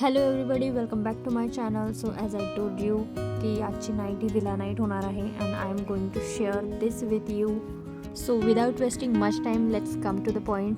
Hello everybody, welcome back to my channel. So as I told you की आजची night ही villa night होणार आहे and I am going to share this with you. So without wasting much time let's come to the point.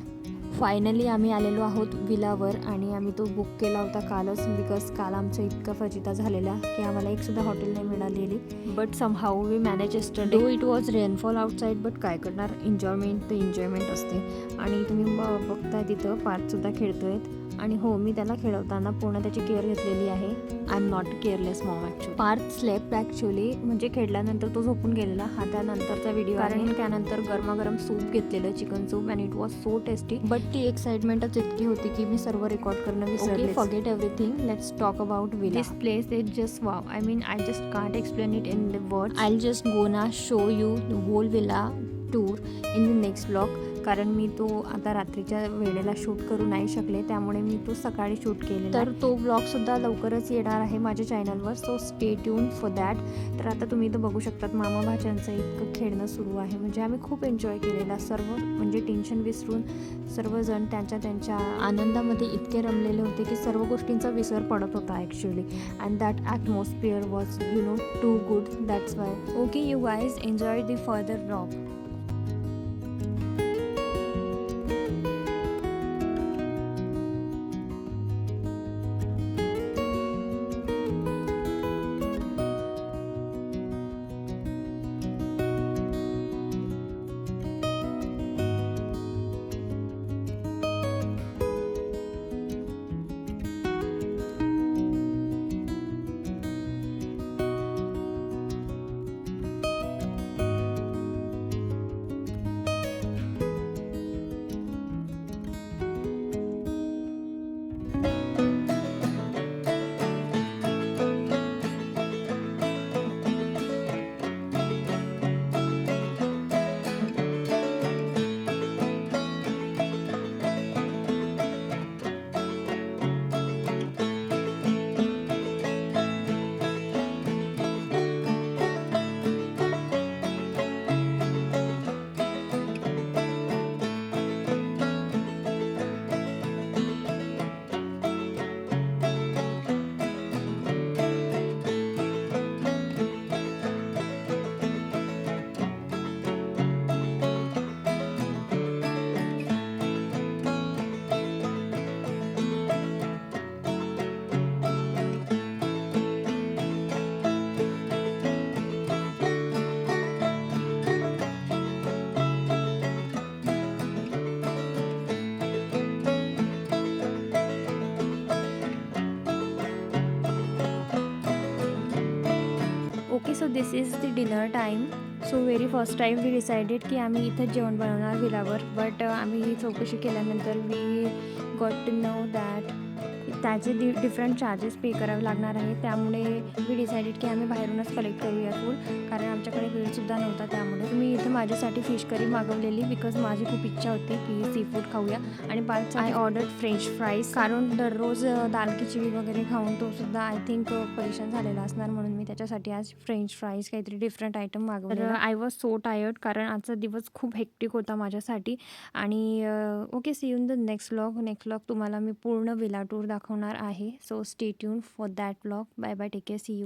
Finally आम्ही आलेलो आहोत विलावर आणि आम्ही तो बुक केला होता कालच, बिकॉज काल आमचं इतका फजिता झालेला की आम्हाला एकसुद्धा हॉटेल नाही मिळालेली. But somehow we manage yesterday. Though it was rainfall outside, but काय करणार, एन्जॉयमेंट तर एन्जॉयमेंट असते. आणि तुम्ही बघताय तिथं पार्थसुद्धा खेळतोय आणि हो, मी त्याला खेळवताना पूर्ण त्याची केअर घेतलेली आहे. I am not careless mom actually. Parth slept actually, म्हणजे खेळल्यानंतर तो झोपून गेलेला. हा त्यानंतरचा व्हिडिओ, कारण त्यानंतर गरमागरम सूप घेतलेलं, chicken soup, and it was so tasty. But ती एक्साइटमेंटच इतकी होती की मी सर्व रेकॉर्ड करणं विसरले. Forget everything, let's talk about villa. This place is just wow. I mean I just can't explain it in the words. I just gonna show you the whole villa tour in the next blog. कारण मी तो आता रात्रीच्या वेळेला shoot करू नाही शकले, त्यामुळे मी तो सकाळी शूट केलेला. तर तो ब्लॉगसुद्धा लवकरच येणार आहे माझ्या चॅनलवर, so stay tune for that. तर आता तुम्ही इथं बघू शकतात मामा भाच्यांचं इतकं खेळणं सुरू आहे. म्हणजे आम्ही खूप एन्जॉय केलेला, सर्व म्हणजे टेन्शन विसरून सर्वजण त्यांच्या आनंदामध्ये इतके रमलेले होते की सर्व गोष्टींचा विसर पडत होता actually. And that atmosphere was too good. That's why. Okay you guys, enjoy the further blog. Okay, so this is the dinner time. So very first time we decided की आम्ही इथं जेवण बनवणार विलावर. बट आम्ही चौकशी केल्यानंतर we got to know that त्याचे different charges pay करावे लागणार आहे. त्यामुळे वी डिसाइडेड की आम्ही बाहेरूनच कलेक्ट करूया फूड, कारण आमच्याकडे वेळसुद्धा नव्हता. त्यामुळे मी इथं माझ्यासाठी फिश करी मागवलेली, बिकॉज माझी खूप इच्छा होती की सी फूड खाऊया. आणि Parth I order French fries, कारण दररोज दाल खिचडी वगैरे खाऊन तो सुद्धा आय थिंक परेशान झालेला असणार, म्हणून मी त्याच्यासाठी आज फ्रेंच फ्राईज काहीतरी डिफरंट आयटम मागवले. आय वॉज सो टायर्ड, कारण आजचा दिवस खूप हेक्टिक होता माझ्यासाठी. आणि okay, see you in the next vlog. Next vlog तुम्हाला मी पूर्ण विला टूर दाखवणार आहे. So stay tune for that vlog. Bye bye, take care, see you.